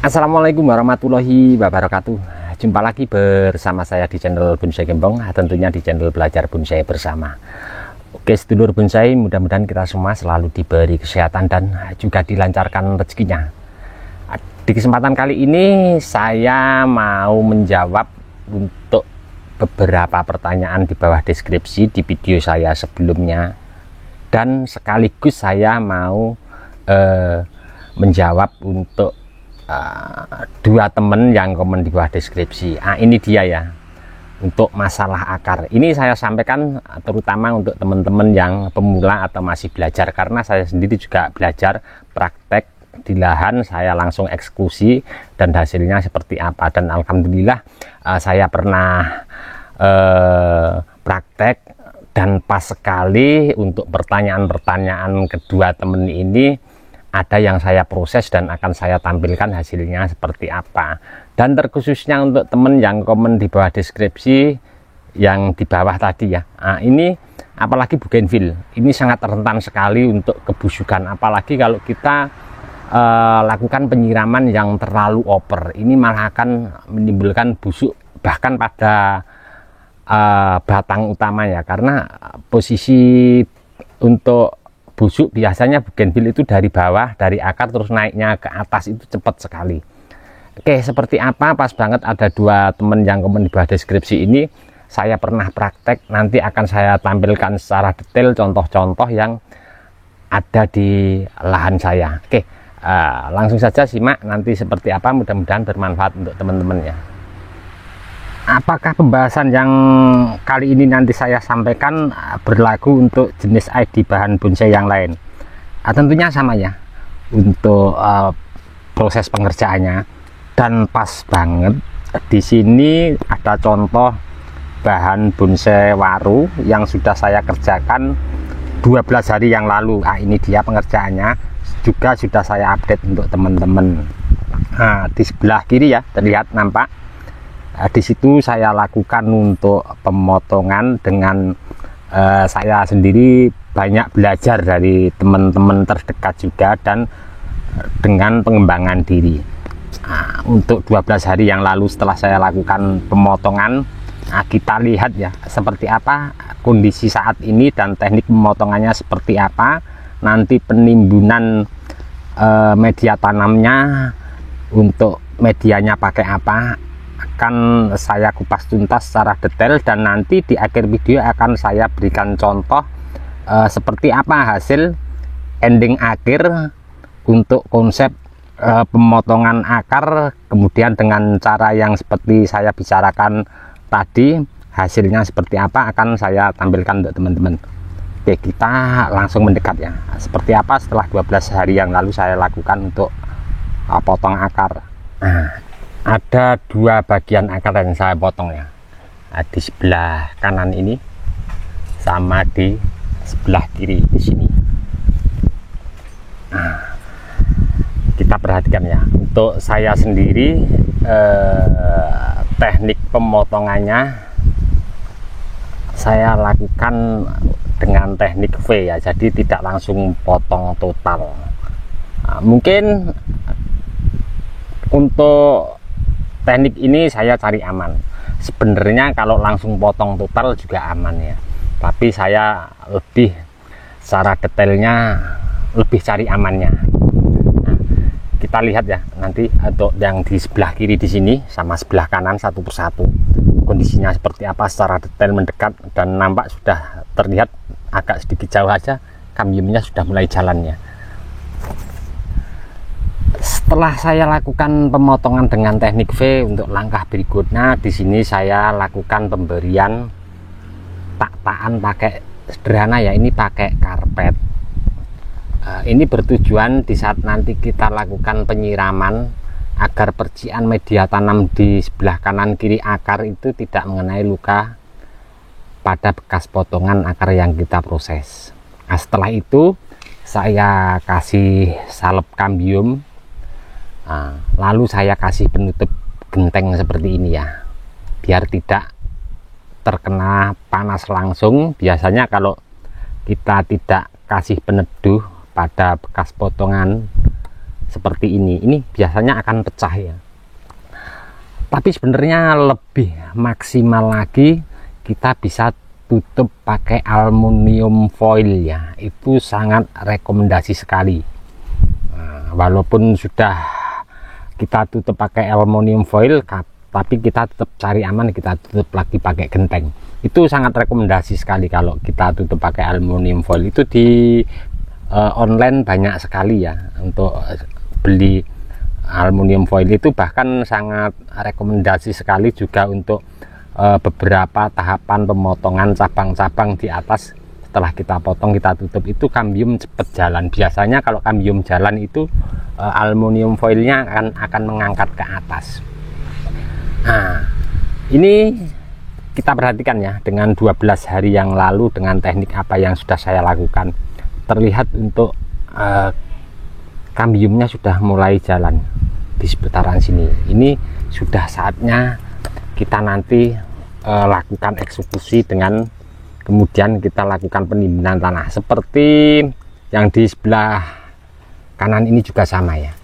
Assalamualaikum warahmatullahi wabarakatuh. Jumpa lagi bersama saya di channel Bonsai Gembong, tentunya di channel Belajar Bonsai Bersama. Oke sedulur bonsai, mudah-mudahan kita semua selalu diberi kesehatan dan juga dilancarkan rezekinya. Di kesempatan kali ini saya mau menjawab untuk beberapa pertanyaan di bawah deskripsi di video saya sebelumnya, dan sekaligus saya mau menjawab untuk dua temen yang komen di bawah deskripsi. Ini dia ya, untuk masalah akar ini saya sampaikan terutama untuk teman-teman yang pemula atau masih belajar, karena saya sendiri juga belajar praktek di lahan, saya langsung eksekusi dan hasilnya seperti apa. Dan alhamdulillah saya pernah praktek, dan pas sekali untuk pertanyaan-pertanyaan kedua temen ini ada yang saya proses dan akan saya tampilkan hasilnya seperti apa. Dan terkhususnya untuk temen yang komen di bawah deskripsi yang di bawah tadi ya, ini apalagi bougainville ini sangat rentan sekali untuk kebusukan, apalagi kalau kita lakukan penyiraman yang terlalu over, ini malah akan menimbulkan busuk bahkan pada batang utamanya, karena posisi untuk busuk biasanya bougainville itu dari bawah, dari akar terus naiknya ke atas itu cepat sekali. Oke, seperti apa? Pas banget ada dua temen yang komen di bawah deskripsi ini saya pernah praktek, nanti akan saya tampilkan secara detail contoh-contoh yang ada di lahan saya. Oke, langsung saja simak nanti seperti apa, mudah-mudahan bermanfaat untuk teman-teman ya. Apakah pembahasan yang kali ini nanti saya sampaikan berlaku untuk jenis ID bahan bonsai yang lain? Tentunya sama ya untuk proses pengerjaannya. Dan pas banget di sini ada contoh bahan bonsai waru yang sudah saya kerjakan 12 hari yang lalu. Ini dia pengerjaannya, juga sudah saya update untuk teman-teman. Di sebelah kiri ya, terlihat nampak. Di situ saya lakukan untuk pemotongan dengan saya sendiri banyak belajar dari teman-teman terdekat juga, dan dengan pengembangan diri. Untuk 12 hari yang lalu setelah saya lakukan pemotongan, kita lihat ya seperti apa kondisi saat ini dan teknik pemotongannya seperti apa. Nanti penimbunan media tanamnya, untuk medianya pakai apa, akan saya kupas tuntas secara detail, dan nanti di akhir video akan saya berikan contoh seperti apa hasil ending akhir untuk konsep pemotongan akar, kemudian dengan cara yang seperti saya bicarakan tadi, hasilnya seperti apa akan saya tampilkan untuk teman-teman. Oke, kita langsung mendekat ya, seperti apa setelah 12 hari yang lalu saya lakukan untuk potong akar. Ada dua bagian akar yang saya potong ya, di sebelah kanan ini sama di sebelah kiri di sini. Kita perhatikan ya, untuk saya sendiri teknik pemotongannya saya lakukan dengan teknik V ya, jadi tidak langsung potong total. Mungkin untuk teknik ini saya cari aman. Sebenarnya kalau langsung potong total juga aman ya, tapi saya lebih secara detailnya lebih cari amannya. Kita lihat ya nanti untuk yang di sebelah kiri di sini sama sebelah kanan satu persatu kondisinya seperti apa secara detail mendekat, dan nampak sudah terlihat agak sedikit jauh aja kambiumnya sudah mulai jalannya. Setelah saya lakukan pemotongan dengan teknik V, untuk langkah berikutnya di sini saya lakukan pemberian tak-takan pakai sederhana ya, ini pakai karpet. Ini bertujuan di saat nanti kita lakukan penyiraman agar percikan media tanam di sebelah kanan kiri akar itu tidak mengenai luka pada bekas potongan akar yang kita proses. Setelah itu saya kasih salep kambium. Lalu saya kasih penutup genteng seperti ini ya, biar tidak terkena panas langsung. Biasanya kalau kita tidak kasih peneduh pada bekas potongan seperti ini biasanya akan pecah ya. Tapi sebenarnya lebih maksimal lagi kita bisa tutup pakai aluminium foil ya, itu sangat rekomendasi sekali. Nah, walaupun sudah kita tutup pakai aluminium foil, tapi kita tetap cari aman, kita tutup lagi pakai genteng. Itu sangat rekomendasi sekali kalau kita tutup pakai aluminium foil. Itu di online banyak sekali ya untuk beli aluminium foil itu, bahkan sangat rekomendasi sekali juga untuk beberapa tahapan pemotongan cabang-cabang di atas. Setelah kita potong, kita tutup, itu kambium cepat jalan. Biasanya kalau kambium jalan itu aluminium foilnya akan mengangkat ke atas. Nah, ini kita perhatikan ya, dengan 12 hari yang lalu dengan teknik apa yang sudah saya lakukan, terlihat untuk kambiumnya sudah mulai jalan di seputaran sini. Ini sudah saatnya kita nanti lakukan eksekusi, dengan kemudian kita lakukan penimbunan tanah seperti yang di sebelah kanan ini juga sama ya.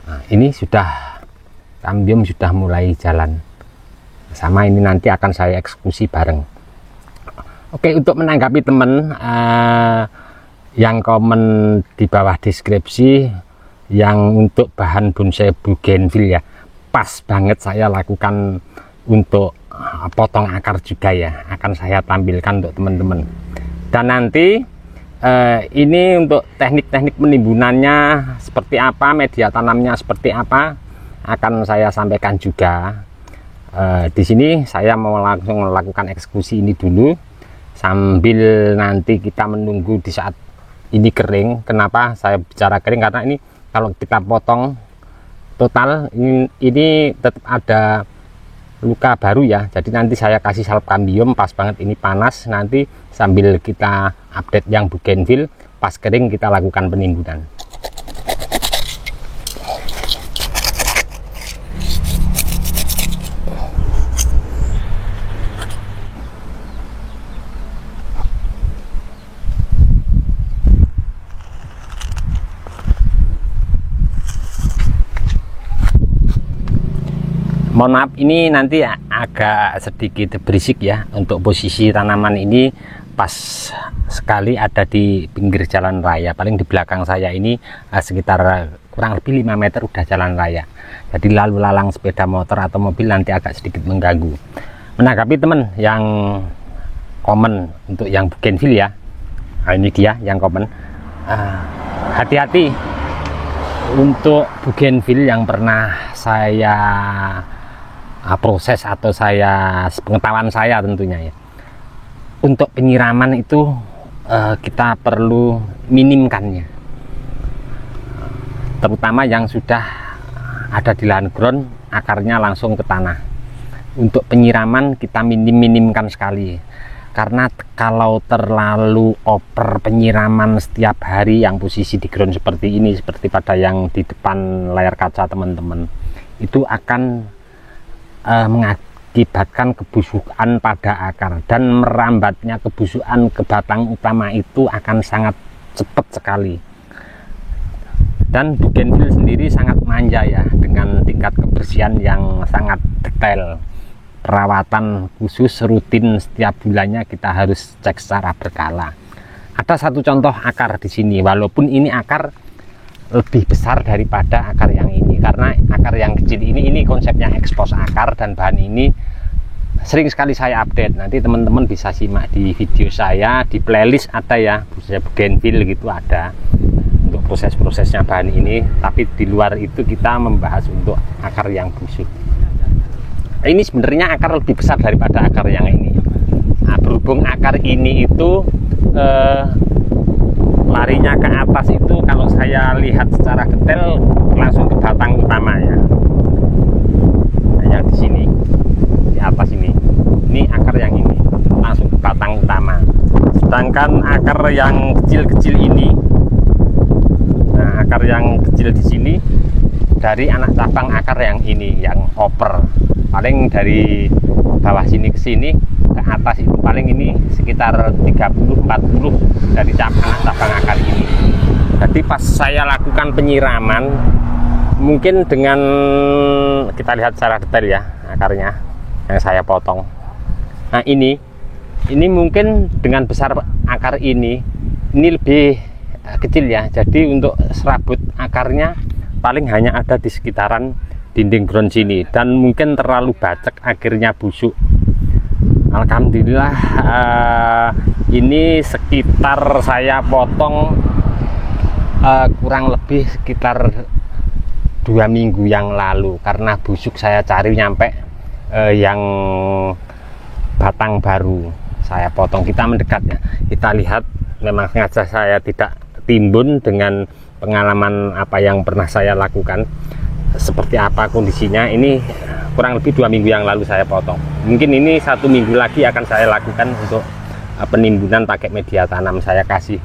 Nah, ini sudah kambium sudah mulai jalan sama, ini nanti akan saya eksekusi bareng. Oke, untuk menanggapi teman yang komen di bawah deskripsi yang untuk bahan bonsai bougainville ya, pas banget saya lakukan untuk potong akar juga ya, akan saya tampilkan untuk teman-teman. Dan nanti ini untuk teknik-teknik penimbunannya seperti apa, media tanamnya seperti apa, akan saya sampaikan juga. Di sini saya mau langsung melakukan eksekusi ini dulu, sambil nanti kita menunggu di saat ini kering. Kenapa saya bicara kering? Karena ini kalau kita potong total ini tetap ada luka baru ya, jadi nanti saya kasih salep kambium pas banget ini panas, nanti sambil kita update yang bougainville, pas kering kita lakukan penimbunan. Mohon maaf, ini nanti agak sedikit berisik ya, untuk posisi tanaman ini pas sekali ada di pinggir jalan raya. Paling di belakang saya ini sekitar kurang lebih 5 meter udah jalan raya, jadi lalu lalang sepeda motor atau mobil nanti agak sedikit mengganggu. Menanggapi teman yang komen untuk yang bougainville ya, nah, ini dia yang komen, hati-hati untuk bougainville yang pernah saya proses atau saya pengetahuan saya tentunya ya, untuk penyiraman itu kita perlu minimkannya, terutama yang sudah ada di lahan ground akarnya langsung ke tanah. Untuk penyiraman kita minimkan sekali, karena kalau terlalu over penyiraman setiap hari yang posisi di ground seperti ini, seperti pada yang di depan layar kaca teman-teman, itu akan mengakibatkan kebusukan pada akar, dan merambatnya kebusukan ke batang utama itu akan sangat cepat sekali. Dan bougainville sendiri sangat manja ya, dengan tingkat kebersihan yang sangat detail. Perawatan khusus rutin setiap bulannya kita harus cek secara berkala. Ada satu contoh akar di sini, walaupun ini akar lebih besar daripada akar yang ini, karena akar yang kecil ini konsepnya ekspos akar, dan bahan ini sering sekali saya update. Nanti teman-teman bisa simak di video saya, di playlist ada ya, bougainville gitu ada untuk proses-prosesnya bahan ini. Tapi di luar itu kita membahas untuk akar yang busuk. Ini sebenarnya akar lebih besar daripada akar yang ini. Nah, berhubung akar ini itu larinya ke atas, itu kalau saya lihat secara detail langsung ke batang utama ya. Nah, yang di sini, di atas ini akar yang ini langsung ke batang utama. Sedangkan akar yang kecil-kecil ini, nah akar yang kecil di sini dari anak cabang akar yang ini yang over, paling dari bawah sini ke sini ke atas itu paling ini sekitar 30-40 dari anak cabang akar ini. Jadi pas saya lakukan penyiraman mungkin dengan kita lihat secara detail ya akarnya yang saya potong. Nah ini mungkin dengan besar akar ini lebih kecil ya, jadi untuk serabut akarnya paling hanya ada di sekitaran dinding ground sini, dan mungkin terlalu bacek akhirnya busuk. Alhamdulillah ini sekitar saya potong kurang lebih sekitar 2 minggu yang lalu, karena busuk saya cari nyampe yang batang baru saya potong. Kita mendekat ya, kita lihat. Memang sengaja saya tidak timbun dengan pengalaman apa yang pernah saya lakukan, seperti apa kondisinya. Ini kurang lebih 2 minggu yang lalu saya potong. Mungkin ini 1 minggu lagi akan saya lakukan untuk penimbunan pakai media tanam. Saya kasih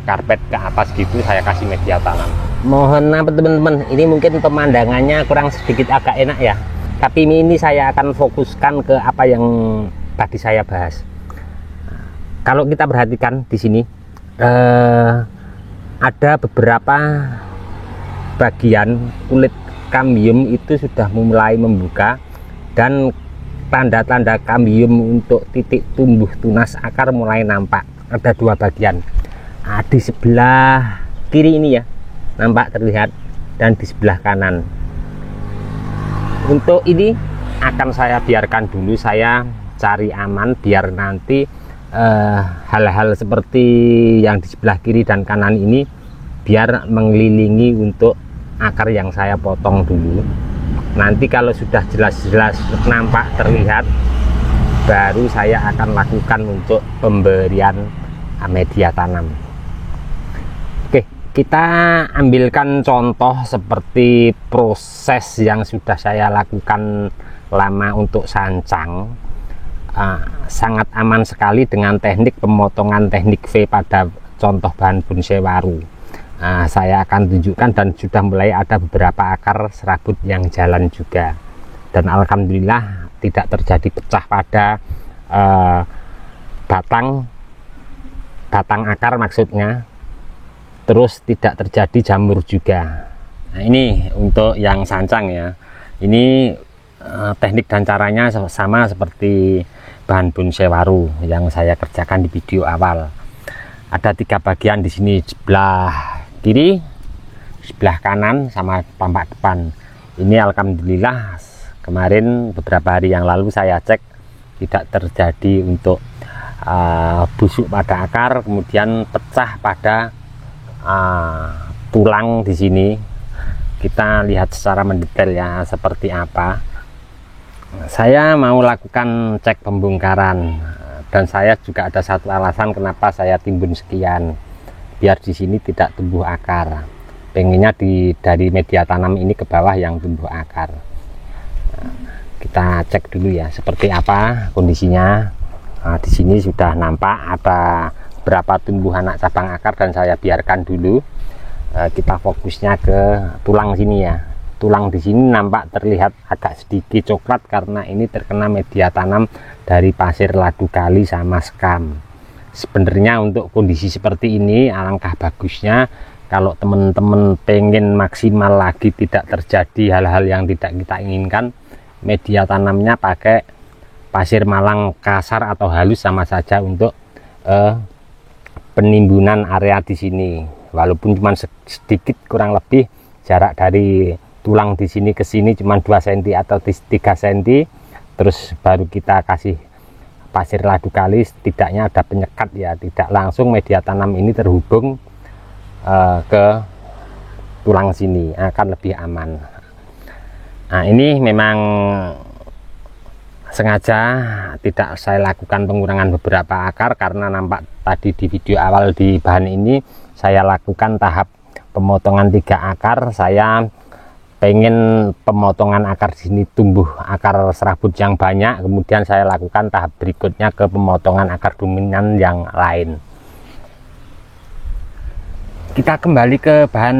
karpet ke atas gitu, saya kasih media tanam. Mohon apa teman-teman, ini mungkin pemandangannya kurang sedikit agak enak ya, tapi ini saya akan fokuskan ke apa yang tadi saya bahas. Kalau kita perhatikan di sini ada beberapa bagian kulit kambium itu sudah mulai membuka, dan tanda-tanda kambium untuk titik tumbuh tunas akar mulai nampak. Ada 2 bagian, di sebelah kiri ini ya nampak terlihat, dan di sebelah kanan. Untuk ini akan saya biarkan dulu, saya cari aman biar nanti hal-hal seperti yang di sebelah kiri dan kanan ini biar mengelilingi untuk akar yang saya potong dulu. Nanti kalau sudah jelas-jelas nampak terlihat, baru saya akan lakukan untuk pemberian media tanam. Oke, kita ambilkan contoh seperti proses yang sudah saya lakukan lama untuk sancang. Sangat aman sekali dengan teknik pemotongan teknik V pada contoh bahan bonsai waru. Saya akan tunjukkan, dan sudah mulai ada beberapa akar serabut yang jalan juga, dan alhamdulillah tidak terjadi pecah pada batang akar maksudnya, terus tidak terjadi jamur juga. Nah ini untuk yang sancang ya, ini teknik dan caranya sama seperti bahan bonsai waru yang saya kerjakan di video awal. Ada 3 bagian di sini, sebelah kiri, sebelah kanan, sama tampak depan. Ini alhamdulillah kemarin beberapa hari yang lalu saya cek tidak terjadi untuk busuk pada akar, kemudian pecah pada tulang di sini. Kita lihat secara mendetail ya seperti apa. Saya mau lakukan cek pembongkaran, dan saya juga ada satu alasan kenapa saya timbun sekian, biar di sini tidak tumbuh akar. Pengennya dari media tanam ini ke bawah yang tumbuh akar. Kita cek dulu ya seperti apa kondisinya. Di sini sudah nampak ada berapa tumbuh anak cabang akar, dan saya biarkan dulu. Kita fokusnya ke tulang sini ya. Tulang di sini nampak terlihat agak sedikit coklat karena ini terkena media tanam dari pasir ladu kali sama skam. Sebenarnya untuk kondisi seperti ini alangkah bagusnya kalau teman-teman pengen maksimal lagi, tidak terjadi hal-hal yang tidak kita inginkan, media tanamnya pakai pasir malang kasar atau halus sama saja untuk penimbunan area di sini. Walaupun cuma sedikit, kurang lebih jarak dari tulang di sini ke sini cuma 2 cm atau 3 cm, terus baru kita kasih pasir ladu kali, setidaknya ada penyekat ya, tidak langsung media tanam ini terhubung ke tulang sini, akan lebih aman. Nah ini memang sengaja tidak saya lakukan pengurangan beberapa akar, karena nampak tadi di video awal di bahan ini saya lakukan tahap pemotongan 3 akar. Saya pengen pemotongan akar di sini tumbuh akar serabut yang banyak, kemudian saya lakukan tahap berikutnya ke pemotongan akar dominan yang lain. Kita kembali ke bahan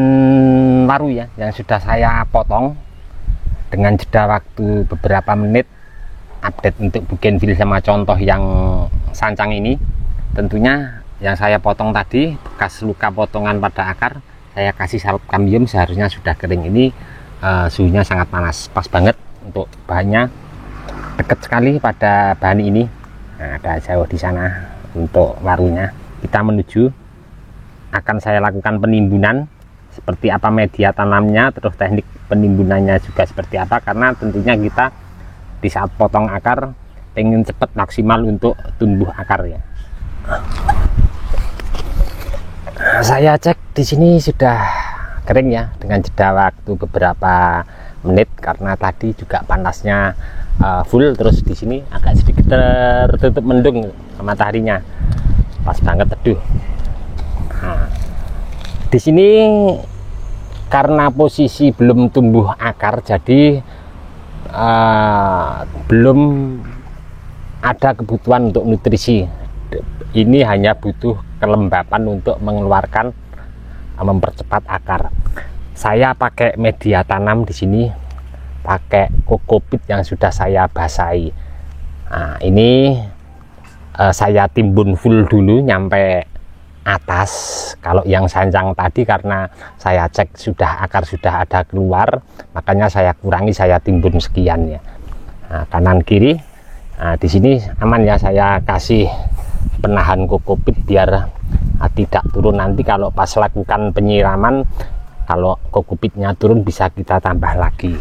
waru ya yang sudah saya potong dengan jeda waktu beberapa menit, update untuk bougainville sama contoh yang sancang ini. Tentunya yang saya potong tadi bekas luka potongan pada akar, saya kasih salep kambium, seharusnya sudah kering. Ini suhunya sangat panas, pas banget untuk bahannya, dekat sekali pada bahan ini. Nah, ada jauh di sana untuk warunya. Kita menuju, akan saya lakukan penimbunan seperti apa media tanamnya, terus teknik penimbunannya juga seperti apa, karena tentunya kita di saat potong akar pengen cepat maksimal untuk tumbuh akar ya. Saya cek di sini sudah kering ya, dengan jeda waktu beberapa menit karena tadi juga panasnya full, terus di sini agak sedikit tertutup mendung mataharinya, pas banget teduh. Nah, di sini karena posisi belum tumbuh akar, jadi belum ada kebutuhan untuk nutrisi. Ini hanya butuh kelembapan untuk mengeluarkan, mempercepat akar. Saya pakai media tanam di sini, pakai kokopit yang sudah saya basahi. Nah, ini saya timbun full dulu nyampe atas. Kalau yang sancang tadi karena saya cek sudah akar sudah ada keluar, makanya saya kurangi, saya timbun sekian ya. Nah, kanan kiri. Nah, di sini aman ya, saya kasih penahan kokopit biar tidak turun. Nanti kalau pas lakukan penyiraman, kalau kokopitnya turun bisa kita tambah lagi.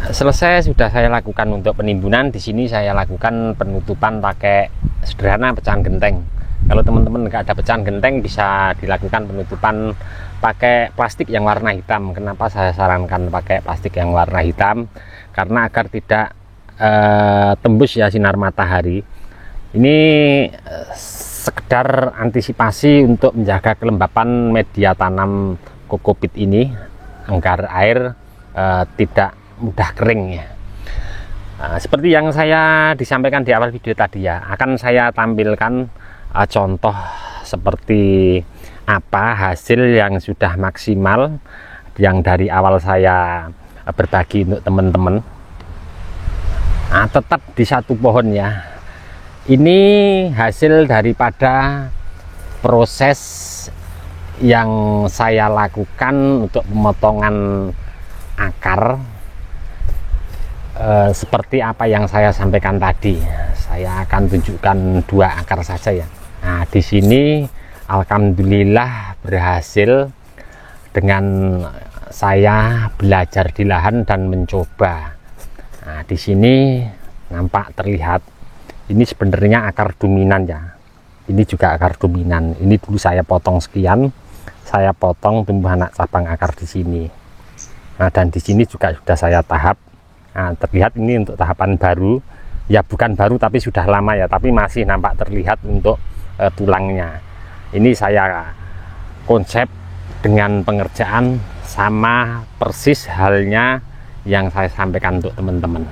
Selesai sudah saya lakukan untuk penimbunan. Di sini saya lakukan penutupan pakai sederhana pecahan genteng. Kalau teman-teman nggak ada pecahan genteng, bisa dilakukan penutupan pakai plastik yang warna hitam. Kenapa saya sarankan pakai plastik yang warna hitam? Karena agar tidak tembus ya sinar matahari. Ini sekedar antisipasi untuk menjaga kelembapan media tanam kokopit ini agar air tidak mudah kering ya. Seperti yang saya disampaikan di awal video tadi ya, akan saya tampilkan contoh seperti apa hasil yang sudah maksimal yang dari awal saya berbagi untuk teman-teman. Nah, tetap di satu pohon ya. Ini hasil daripada proses yang saya lakukan untuk pemotongan akar, seperti apa yang saya sampaikan tadi. Saya akan tunjukkan 2 akar saja ya. Nah, di sini alhamdulillah berhasil dengan saya belajar di lahan dan mencoba. Nah, di sini nampak terlihat ini sebenarnya akar dominan ya. Ini juga akar dominan. Ini dulu saya potong sekian, saya potong tumbuh anak cabang akar di sini. Nah, dan di sini juga sudah saya tahap. Nah, terlihat ini untuk tahapan baru. Ya bukan baru tapi sudah lama ya, tapi masih nampak terlihat untuk tulangnya. Ini saya konsep dengan pengerjaan sama persis halnya yang saya sampaikan untuk teman-teman.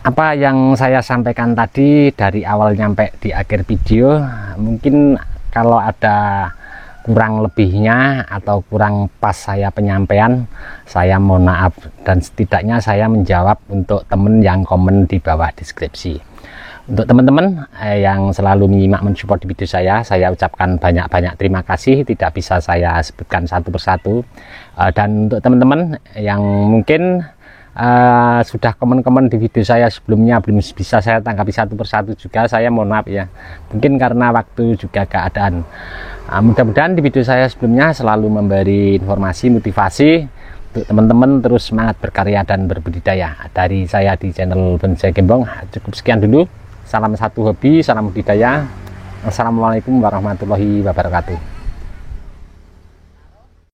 Apa yang saya sampaikan tadi dari awal nyampe di akhir video, mungkin kalau ada kurang lebihnya atau kurang pas saya penyampaian, saya mohon maaf, dan setidaknya saya menjawab untuk teman yang komen di bawah deskripsi. Untuk teman-teman yang selalu menyimak mensupport di video saya ucapkan banyak-banyak terima kasih, tidak bisa saya sebutkan satu persatu. Dan untuk teman-teman yang mungkin sudah komen-komen di video saya sebelumnya belum bisa saya tanggapi satu persatu juga, saya mohon maaf ya, mungkin karena waktu juga keadaan. Mudah-mudahan di video saya sebelumnya selalu memberi informasi motivasi untuk teman-teman terus semangat berkarya dan berbudidaya. Dari saya di channel Bonsai Gembong cukup sekian dulu. Salam satu hobi, salam budidaya. Assalamualaikum warahmatullahi wabarakatuh.